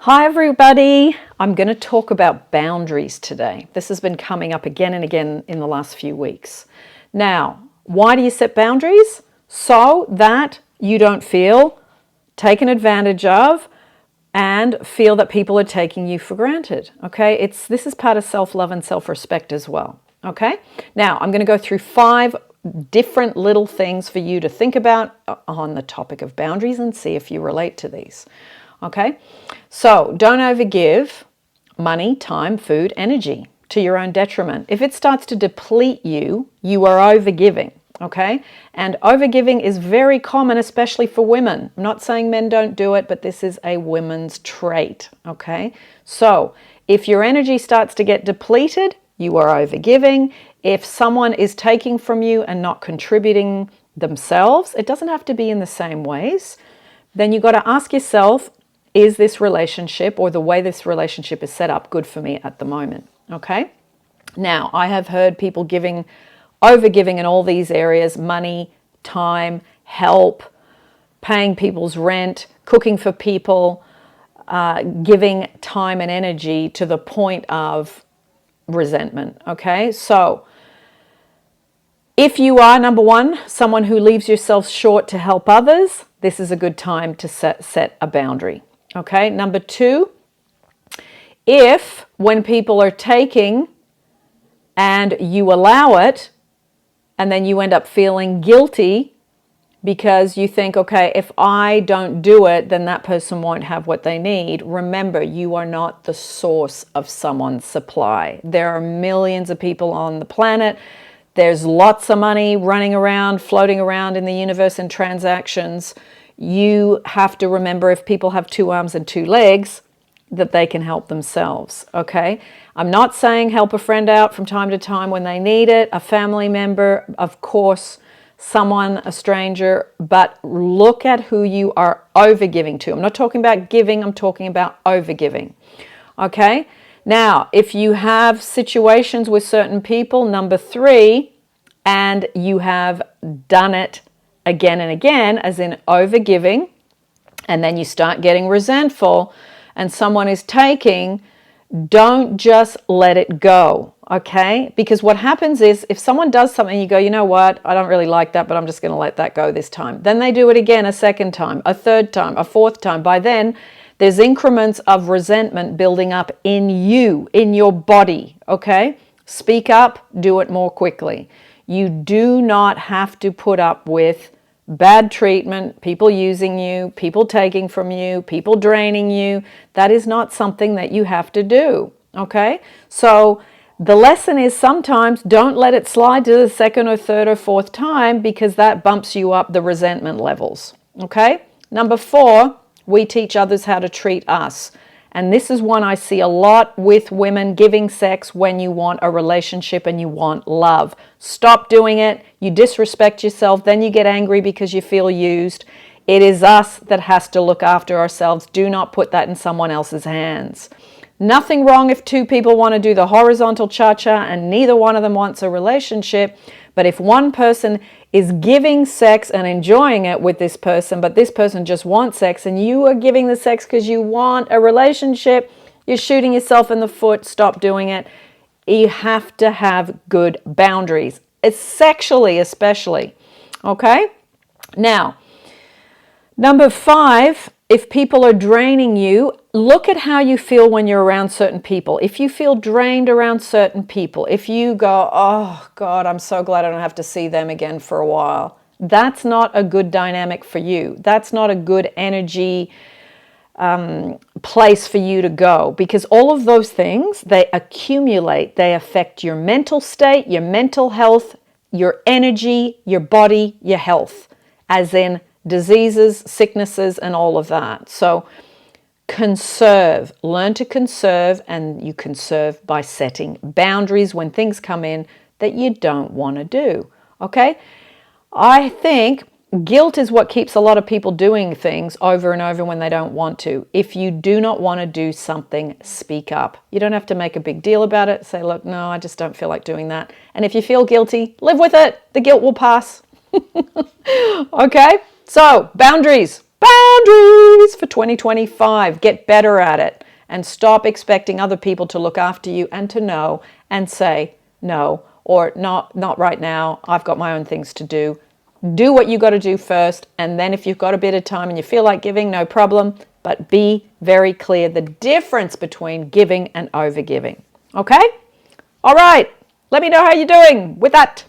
Hi everybody, I'm going to talk about boundaries today. This has been coming up again and again in the last few weeks. Now, why do you set boundaries? So that you don't feel taken advantage of and feel that people are taking you for granted. Okay, this is part of self-love and self-respect as well. Okay, now I'm going to go through 5 different little things for you to think about on the topic of boundaries and see if you relate to these. Okay, so don't overgive money, time, food, energy to your own detriment. If it starts to deplete you, you are overgiving. Okay, and overgiving is very common, especially for women. I'm not saying men don't do it, but this is a women's trait. Okay, so if your energy starts to get depleted, you are overgiving. If someone is taking from you and not contributing themselves, it doesn't have to be in the same ways, then you've got to ask yourself, is this relationship or the way this relationship is set up good for me at the moment? Okay. Now, I have heard people overgiving in all these areas: money, time, help, paying people's rent, cooking for people, giving time and energy to the point of resentment. Okay. So if you are, number one, someone who leaves yourself short to help others, this is a good time to set a boundary. Okay, number 2, if when people are taking and you allow it and then you end up feeling guilty because you think, okay, if I don't do it, then that person won't have what they need. Remember, you are not the source of someone's supply. There are millions of people on the planet. There's lots of money running around, floating around in the universe in transactions. You have to remember, if people have 2 arms and 2 legs, that they can help themselves, okay? I'm not saying help a friend out from time to time when they need it, a family member, of course, someone, a stranger, but look at who you are overgiving to. I'm not talking about giving, I'm talking about overgiving, okay? Now, if you have situations with certain people, number 3, and you have done it again and again, as in overgiving, and then you start getting resentful and someone is taking, don't just let it go, okay? Because what happens is, if someone does something, you go, you know what, I don't really like that, but I'm just going to let that go this time. Then they do it again, a second time, a third time, a fourth time. By then, there's increments of resentment building up in you, in your body, okay? Speak up, do it more quickly. You do not have to put up with bad treatment, people using you, people taking from you, people draining you. That is not something that you have to do, okay? So the lesson is, sometimes don't let it slide to the second or third or fourth time, because that bumps you up the resentment levels, okay? Number 4, we teach others how to treat us. And this is one I see a lot with women: giving sex when you want a relationship and you want love. Stop doing it. You disrespect yourself. Then you get angry because you feel used. It is us that has to look after ourselves. Do not put that in someone else's hands. Nothing wrong if 2 people want to do the horizontal cha-cha and neither one of them wants a relationship. But if one person is giving sex and enjoying it with this person, but this person just wants sex, and you are giving the sex because you want a relationship, you're shooting yourself in the foot. Stop doing it. You have to have good boundaries, sexually especially. Okay? Now, number 5, if people are draining you, look at how you feel when you're around certain people. If you feel drained around certain people, if you go, oh God, I'm so glad I don't have to see them again for a while, that's not a good dynamic for you. That's not a good energy place for you to go, because all of those things, they accumulate. They affect your mental state, your mental health, your energy, your body, your health, as in diseases, sicknesses, and all of that. So conserve, learn to conserve, and you conserve by setting boundaries when things come in that you don't want to do. Okay? I think guilt is what keeps a lot of people doing things over and over when they don't want to. If you do not want to do something, speak up. You don't have to make a big deal about it. Say, look, no, I just don't feel like doing that. And if you feel guilty, live with it. The guilt will pass. Okay? So, boundaries. Boundaries for 2025. Get better at it and stop expecting other people to look after you and to know and say no, or not right now. I've got my own things to do. Do what you got to do first, and then if you've got a bit of time and you feel like giving, no problem, but be very clear the difference between giving and overgiving. Okay? All right. Let me know how you're doing with that.